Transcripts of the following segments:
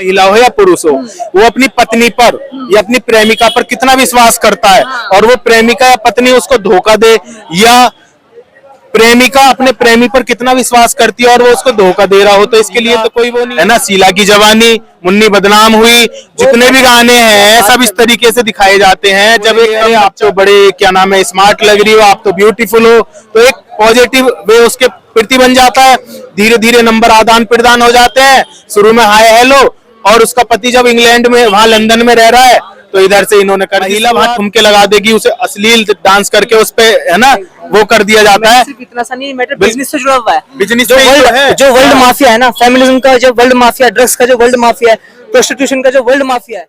महिला हो या पुरुष हो, वो अपनी पत्नी पर या अपनी प्रेमिका पर कितना विश्वास करता है, और वो प्रेमिका या पत्नी उसको धोखा दे, या प्रेमिका अपने प्रेमी पर कितना विश्वास करती है और वो उसको धोखा दे रहा हो, तो इसके लिए तो कोई वो नहीं है ना। शीला की जवानी, मुन्नी बदनाम हुई, जितने भी गाने हैं सब इस तरीके से दिखाए जाते हैं। जब एक आप तो बड़े क्या नाम है स्मार्ट लग रही हो, आप तो ब्यूटीफुल हो, तो एक पॉजिटिव वे उसके प्रति बन जाता है। धीरे धीरे नंबर आदान प्रदान हो जाते हैं। शुरू में हाय हेलो, और उसका पति जब इंग्लैंड में वहां लंदन में रह रहा है, तो इधर से इन्होंने कर महिला वहां ठुमके लगा देगी, उसे अश्लील डांस करके उस पे है ना वो कर दिया जाता है। इतना सा नहीं, मैटर बिजनेस से जुड़ा हुआ है। बिजनेस जो वर्ल्ड माफिया है ना, फेमिनिज्म का जो वर्ल्ड माफिया, ड्रग्स का जो वर्ल्ड माफिया है, प्रोस्टिट्यूशन का जो वर्ल्ड माफिया है।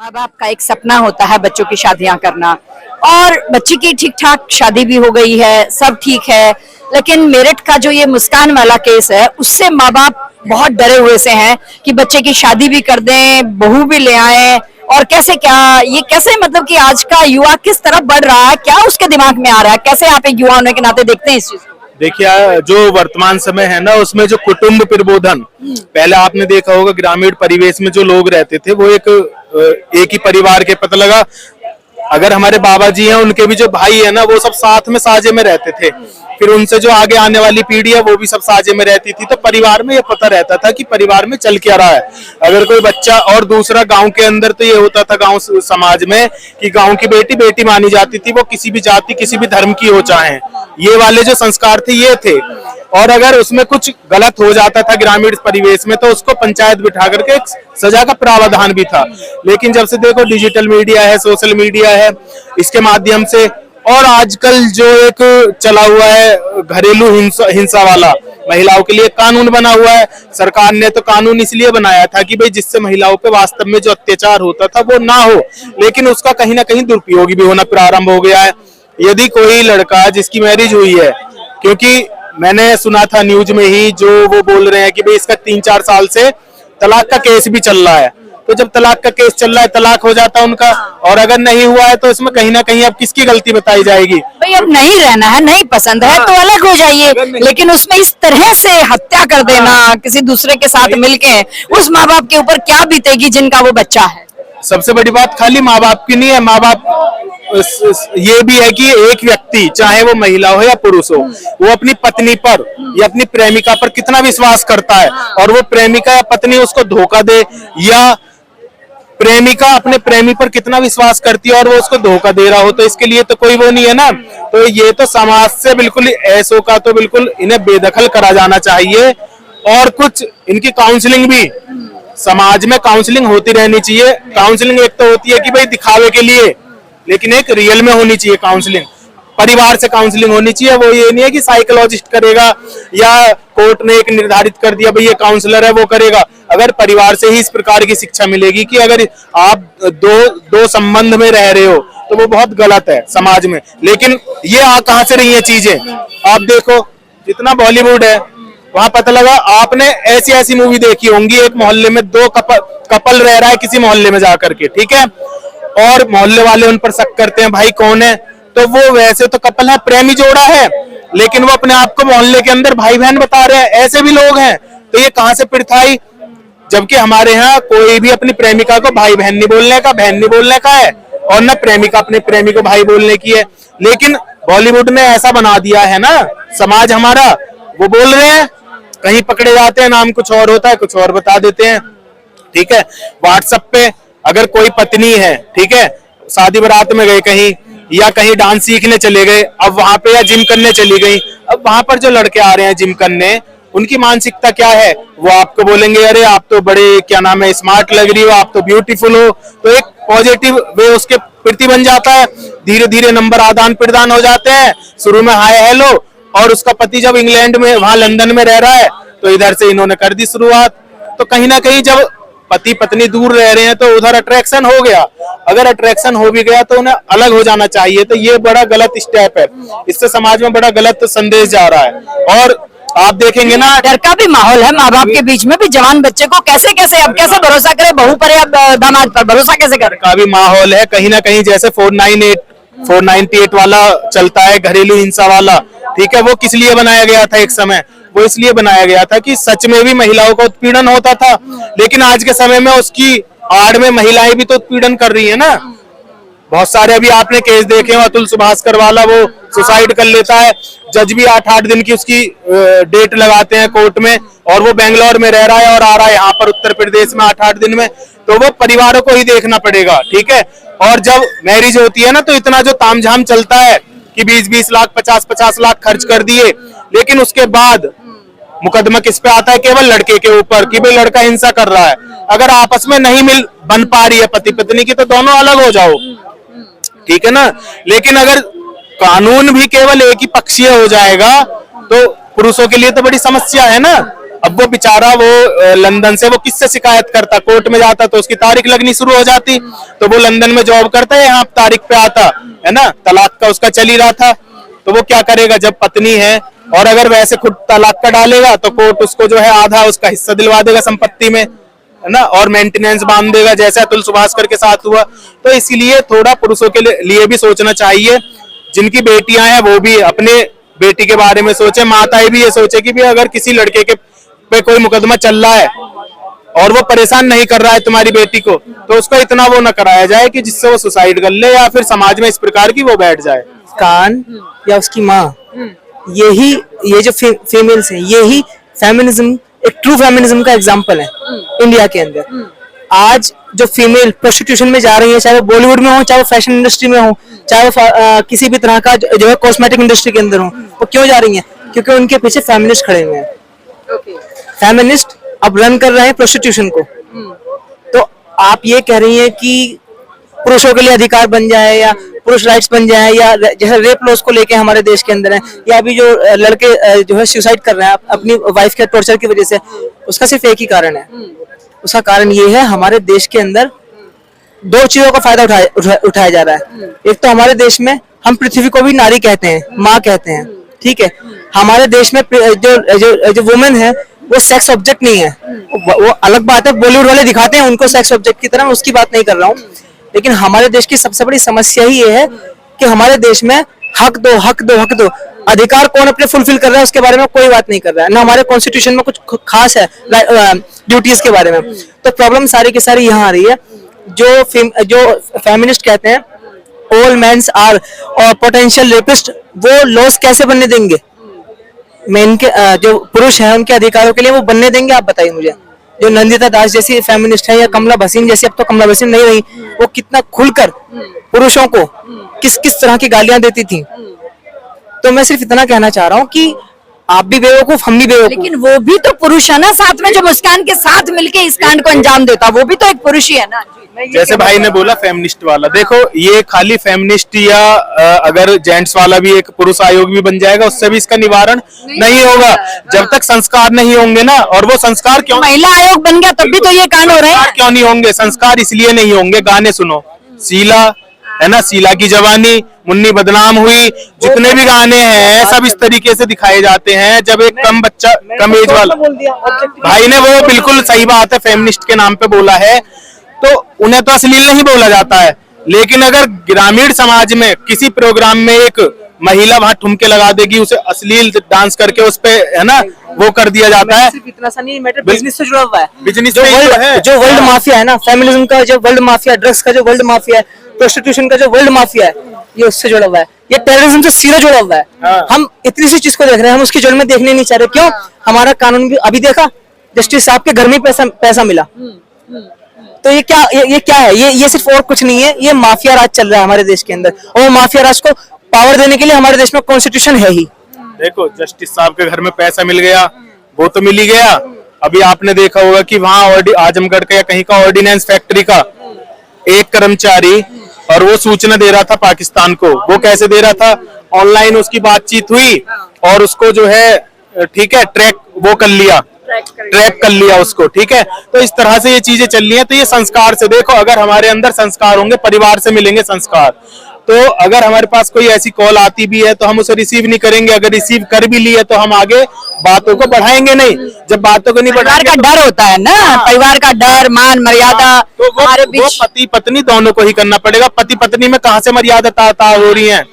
माँ बाप का एक सपना होता है बच्चों की शादियां करना, और बच्ची की ठीक ठाक शादी भी हो गई है, सब ठीक है, लेकिन मेरठ का जो ये मुस्कान वाला केस है, उससे माँ बाप बहुत डरे हुए से हैं कि बच्चे की शादी भी कर दें, बहू भी ले आए, और कैसे क्या ये कैसे मतलब कि आज का युवा किस तरफ बढ़ रहा है, क्या उसके दिमाग में आ रहा है, कैसे आप एक युवा होने के नाते देखते हैं इस चीज को? देखिए, जो वर्तमान समय है ना, उसमें जो कुटुंब प्रबोधन, पहले आपने देखा होगा ग्रामीण परिवेश में जो लोग रहते थे वो एक ही परिवार के, पता लगा अगर हमारे बाबा जी हैं उनके भी जो भाई है ना वो सब साथ में साझे में रहते थे, फिर उनसे जो आगे आने वाली पीढ़ी है वो भी सब साझे में रहती थी, तो परिवार में ये पता रहता था कि परिवार में चल क्या रहा है। अगर कोई बच्चा, और दूसरा गांव के अंदर तो ये होता था गांव समाज में कि गांव की बेटी बेटी मानी जाती थी, वो किसी भी जाति किसी भी धर्म की हो चाहे, ये वाले जो संस्कार थे ये थे। और अगर उसमें कुछ गलत हो जाता था ग्रामीण परिवेश में तो उसको पंचायत बिठा करके एक सजा का प्रावधान भी था। लेकिन जब से देखो डिजिटल मीडिया है, सोशल मीडिया है, इसके माध्यम से, और आजकल जो एक चला हुआ है घरेलू हिंसा वाला, महिलाओं के लिए कानून बना हुआ है। सरकार ने तो कानून इसलिए बनाया था कि भाई जिससे महिलाओं पे वास्तव में जो अत्याचार होता था वो ना हो, लेकिन उसका कहीं ना कहीं दुरुपयोग भी होना प्रारंभ हो गया है। यदि कोई लड़का जिसकी मैरिज हुई है, क्योंकि मैंने सुना था न्यूज में ही जो वो बोल रहे हैं कि भाई इसका 3-4 साल से तलाक का केस भी चल रहा है, तो जब तलाक का केस चल रहा है तलाक हो जाता है उनका, और अगर नहीं हुआ है तो इसमें कहीं ना कहीं अब किसकी गलती बताई जाएगी? भाई अब नहीं रहना है, नहीं पसंद है तो अलग हो जाइए, लेकिन उसमें इस तरह से हत्या कर देना किसी दूसरे के साथ मिलके, उस माँ बाप के ऊपर क्या बीतेगी जिनका वो बच्चा है। सबसे बड़ी बात खाली माँ बाप की नहीं है, माँ बाप ये भी है कि एक व्यक्ति चाहे वो महिला हो या पुरुष हो, वो अपनी पत्नी पर या अपनी प्रेमिका पर कितना विश्वास करता है, और वो प्रेमिका या पत्नी उसको धोखा दे, या प्रेमिका अपने प्रेमी पर कितना विश्वास करती है और वो उसको धोखा दे रहा हो, तो इसके लिए तो कोई वो नहीं है ना। तो ये तो समाज से बिल्कुल ऐसों का तो बिल्कुल इन्हें बेदखल करा जाना चाहिए, और कुछ इनकी काउंसलिंग भी, समाज में काउंसलिंग होती रहनी चाहिए। काउंसलिंग एक तो होती है कि भाई दिखावे के लिए, लेकिन एक रियल में होनी चाहिए काउंसलिंग, परिवार से काउंसलिंग होनी चाहिए। वो ये नहीं है कि साइकोलॉजिस्ट करेगा या कोर्ट ने एक निर्धारित कर दिया भाई ये काउंसलर है वो करेगा। अगर परिवार से ही इस प्रकार की शिक्षा मिलेगी कि अगर आप दो संबंध में रह रहे हो तो वो बहुत गलत है समाज में। लेकिन ये कहाँ से रही है चीजें? आप देखो जितना बॉलीवुड है वहां पता लगा आपने ऐसी ऐसी मूवी देखी होंगी, एक मोहल्ले में दो कपल रह रहा है किसी मोहल्ले में जाकर के, ठीक है, और मोहल्ले वाले उन पर शक करते हैं भाई कौन है, तो वो वैसे तो कपल है, प्रेमी जोड़ा है, लेकिन वो अपने आप को मोहल्ले के अंदर भाई बहन बता रहे हैं, ऐसे भी लोग हैं। तो ये कहां से प्रथा आई? जबकि हमारे यहाँ कोई भी अपनी प्रेमिका को भाई बहन नहीं बोलने का, बहन नहीं बोलने का है, और न प्रेमिका अपने प्रेमी को भाई बोलने की है। लेकिन बॉलीवुड ने ऐसा बना दिया है ना समाज हमारा, वो बोल रहे हैं, कहीं पकड़े जाते हैं नाम कुछ और होता है, कुछ और बता देते हैं, ठीक है। व्हाट्सएप पे अगर कोई पत्नी है, ठीक है, शादी बारात में गए कहीं, या कहीं डांस सीखने चले गए, अब वहां पे, या जिम करने चली गई, अब वहां पर जो लड़के आ रहे हैं जिम करने, उनकी मानसिकता क्या है? वो आपको बोलेंगे अरे आप तो बड़े क्या नाम है स्मार्ट लग रही हो, आप तो ब्यूटीफुल हो, तो एक पॉजिटिव वे उसके प्रति बन जाता है। धीरे धीरे नंबर आदान प्रदान हो जाते हैं। शुरू में हाय हेलो, और उसका पति जब इंग्लैंड में वहां लंदन में रह रहा है तो इधर से इन्होंने कर दी शुरुआत। तो कहीं ना कहीं जब पति पत्नी दूर रह रहे हैं तो उधर अट्रैक्शन हो गया, अगर अट्रैक्शन हो भी गया तो उन्हें अलग हो जाना चाहिए। तो ये बड़ा गलत स्टेप है, इससे समाज में बड़ा गलत संदेश जा रहा है। और आप देखेंगे ना डर का भी माहौल है माँ बाप के बीच में भी, जवान बच्चे को कैसे कैसे अब कैसे भरोसा करे, बहू पर या दामाद पर भरोसा कैसे करे? का भी माहौल है कहीं ना कहीं, जैसे 498 वाला चलता है घरेलू हिंसा वाला, ठीक है, वो किस लिए बनाया गया था एक समय? वो इसलिए बनाया गया था कि सच में भी महिलाओं का उत्पीड़न होता था, लेकिन आज के समय में उसकी आड़ में महिलाएं भी तो उत्पीड़न कर रही है ना। बहुत सारे अभी आपने केस देखे हो, अतुल सुभाषकर वाला, वो सुसाइड कर लेता है, जज भी 8-8 दिन की उसकी डेट लगाते हैं कोर्ट में, और वो बेंगलोर में रह रहा है और आ रहा है यहाँ पर उत्तर प्रदेश में 8-8 दिन में, तो वो परिवारों को ही देखना पड़ेगा, ठीक है। और जब मैरिज होती है ना, तो इतना जो तामझाम चलता है कि 20-20 लाख 50-50 लाख खर्च कर दिए, लेकिन उसके बाद मुकदमा किस पे आता है? केवल लड़के के ऊपर कि भाई लड़का हिंसा कर रहा है। अगर आपस में नहीं मिल बन पा रही है पति पत्नी की, तो दोनों अलग हो जाओ, ठीक है ना। लेकिन अगर कानून भी केवल एक ही पक्षीय हो जाएगा तो पुरुषों के लिए तो बड़ी समस्या है ना। अब वो बेचारा वो लंदन से वो किससे शिकायत करता? कोर्ट में जाता तो उसकी तारीख लगनी शुरू हो जाती, तो वो लंदन में जॉब करता है, यहाँ तारीख पे आता है ना, तलाक का उसका चल ही रहा था, तो वो क्या करेगा जब पत्नी है? और अगर वैसे खुद तलाक का डालेगा तो कोर्ट उसको जो है आधा उसका हिस्सा दिलवा देगा संपत्ति में, है ना, और मेंटेनेंस बांध देगा, जैसे अतुल सुभाषकर के साथ हुआ। तो इसलिए थोड़ा पुरुषों के लिए भी सोचना चाहिए, जिनकी बेटियां हैं वो भी अपने बेटी के बारे में सोचे, माताएं भी ये सोचे कि भी अगर किसी लड़के के पे कोई मुकदमा चल रहा है और वो परेशान नहीं कर रहा है तुम्हारी बेटी को, तो उसको इतना वो न कराया जाए कि जिससे वो सुसाइड कर ले या फिर समाज में इस प्रकार की वो बैठ जाए। कान या उसकी माँ, यही ये जो फीमेल्स हैं, यही फेमिनिज्म, एक ट्रू फेमिनिज्म का एग्जांपल है इंडिया के अंदर। आज जो फीमेल प्रोस्टिट्यूशन में जा रही है, चाहे वो बॉलीवुड में हो, चाहे वो फैशन इंडस्ट्री में हो, चाहे वो किसी भी तरह का जो है कॉस्मेटिक इंडस्ट्री के अंदर हो, वो क्यों जा रही है? क्योंकि उनके पीछे फेमिनिस्ट खड़े हुए हैं। फेमिनिस्ट अब रन कर रहे हैं प्रोस्टिट्यूशन को। तो आप ये कह रही हैं कि पुरुषों के लिए अधिकार बन जाए या पुरुष राइट्स बन जाए, या जैसे रेप लॉस को लेके हमारे देश के अंदर है, या अभी जो लड़के जो है सुसाइड कर रहे हैं अपनी वाइफ के टॉर्चर की वजह से, उसका सिर्फ एक ही कारण है। उसका कारण ये है, हमारे देश के अंदर दो चीजों का फायदा उठाया जा रहा है। एक तो हमारे देश में हम पृथ्वी को भी नारी कहते हैं, माँ कहते हैं, ठीक है। हमारे देश में जो वुमेन है वो सेक्स ऑब्जेक्ट नहीं है। वो अलग बात है, बॉलीवुड वाले दिखाते हैं उनको सेक्स ऑब्जेक्ट की तरह, मैं उसकी बात नहीं कर रहा हूँ। लेकिन हमारे देश की सबसे बड़ी समस्या ही ये है कि हमारे देश में हक दो, हक दो, हक दो, अधिकार कौन अपने फुलफिल कर रहा है उसके बारे में कोई बात नहीं कर रहा है ना। हमारे कॉन्स्टिट्यूशन में कुछ खास है ड्यूटीज के बारे में। तो प्रॉब्लम सारी की सारी यहाँ आ रही है। जो फेमिनिस्ट कहते हैं ऑल मेंस आर और पोटेंशियल रेपिस्ट, वो लॉस कैसे बनने देंगे? मेन के जो पुरुष हैं उनके अधिकारों के लिए वो बनने देंगे? आप बताइए मुझे। जो नंदिता दास जैसी फेमिनिस्ट है, या कमला भसीन जैसी, अब तो कमला भसीन नहीं रही, वो कितना खुलकर पुरुषों को किस किस तरह की गालियां देती थी। तो मैं सिर्फ इतना कहना चाह रहा हूँ कि आप भी बेवकूफ, हम भी बेवकूफ। लेकिन वो भी तो पुरुष है ना, साथ में जो मुस्कान के साथ मिलके इस कांड को अंजाम देता, वो भी तो एक पुरुष ही है ना। जैसे भाई ने बोला फेमिनिस्ट वाला, देखो ये खाली फेमिनिस्ट या अगर जेंट्स वाला भी एक पुरुष आयोग भी बन जाएगा, उससे भी इसका निवारण नहीं होगा जब तक संस्कार नहीं होंगे ना। और वो संस्कार क्यों? महिला आयोग बन गया तब भी तो ये कांड हो रहे हैं। क्यों नहीं होंगे? संस्कार इसलिए नहीं होंगे, गाने सुनो, शीला है ना, शीला की जवानी, मुन्नी बदनाम हुई, जितने भी गाने हैं सब इस तरीके से दिखाए जाते हैं। जब एक कम एज वाला भाई ने, वो बिल्कुल सही बात है, फेमिनिस्ट के नाम पे बोला है, तो उन्हें तो अश्लील नहीं बोला जाता है। लेकिन अगर ग्रामीण समाज में किसी प्रोग्राम में एक महिला वहां ठुमके लगा देगी, उसे अश्लील डांस करके उस पे है ना वो कर दिया जाता है। सिर्फ इतना सा नहीं, मैटर बिजनेस से जुड़ा हुआ है। बिजनेस जो वर्ल्ड माफिया है ना, फेमिनिज्म का जो वर्ल्ड माफिया, ड्रग्स का जो वर्ल्ड माफिया है, प्रोस्टिट्यूशन का जो वर्ल्ड माफिया है, ये उससे जुड़ा हुआ है। ये टेररिज्म से सीधा जुड़ा हुआ है। हम इतनी सी चीज को देख रहे हैं, हम उसकी जड़ में देखने नहीं चाह रहे। क्यों? हमारा कानून भी अभी देखा, जस्टिस साहब के घर में पैसा मिला। तो ये क्या है? ये सिर्फ और कुछ नहीं है, ये माफिया राज चल रहा है हमारे देश के अंदर। और वो माफिया राज को पावर देने के लिए हमारे देश में कॉन्स्टिट्यूशन है ही। देखो, जस्टिस साहब के घर में पैसा मिल गया, वो तो मिल ही गया। अभी आपने देखा होगा कि वहां आजमगढ़ का या कहीं का ऑर्डिनेंस फैक्ट्री का एक कर्मचारी, और वो सूचना दे रहा था पाकिस्तान को। वो कैसे दे रहा था? ऑनलाइन उसकी बातचीत हुई और उसको जो है ठीक है ट्रैक कर लिया उसको, ठीक है। तो इस तरह से ये चीजें चल रही हैं। तो ये संस्कार से देखो, अगर हमारे अंदर संस्कार होंगे, परिवार से मिलेंगे संस्कार, तो अगर हमारे पास कोई ऐसी कॉल आती भी है तो हम उसे रिसीव नहीं करेंगे। अगर रिसीव कर भी लिए तो हम आगे बातों को बढ़ाएंगे नहीं। जब बातों को नहीं बढ़ाएंगे, परिवार का डर होता है ना, परिवार का डर, मान मर्यादा, तो वो पति पत्नी दोनों को ही करना पड़ेगा। पति पत्नी में कहाँ से मर्यादा ताता हो रही है,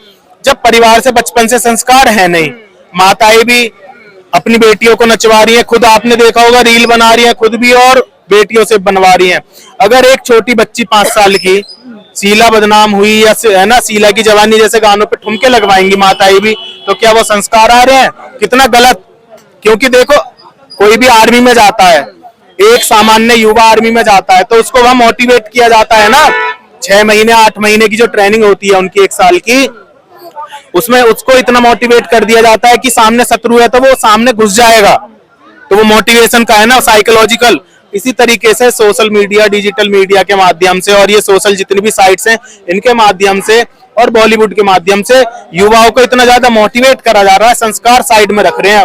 जब परिवार से बचपन से संस्कार है नहीं। माताएं भी अपनी बेटियों को नचवा रही हैं, खुद आपने देखा होगा रील बना रही हैं खुद भी और बेटियों से बनवा रही हैं। अगर एक छोटी बच्ची 5 साल की शीला बदनाम हुई या है ना शीला की जवानी जैसे गानों पे ठुमके लगवाएंगी माताएं भी, तो क्या वो संस्कार आ रहे हैं? कितना गलत। क्योंकि देखो कोई भी आर्मी में जाता है, एक सामान्य युवा आर्मी में जाता है तो उसको वहां मोटिवेट किया जाता है ना, 6 महीने 8 महीने की जो ट्रेनिंग होती है उनकी 1 साल की, उसमें उसको इतना मोटिवेट कर दिया जाता है कि सामने शत्रु है तो वो सामने घुस जाएगा। तो वो मोटिवेशन का है ना, साइकोलॉजिकल। इसी तरीके से सोशल मीडिया, डिजिटल मीडिया के माध्यम से और ये सोशल जितनी भी साइट्स हैं इनके माध्यम से और बॉलीवुड के माध्यम से युवाओं को इतना ज्यादा मोटिवेट करा जा रहा है, संस्कार साइड में रख रहे हैं।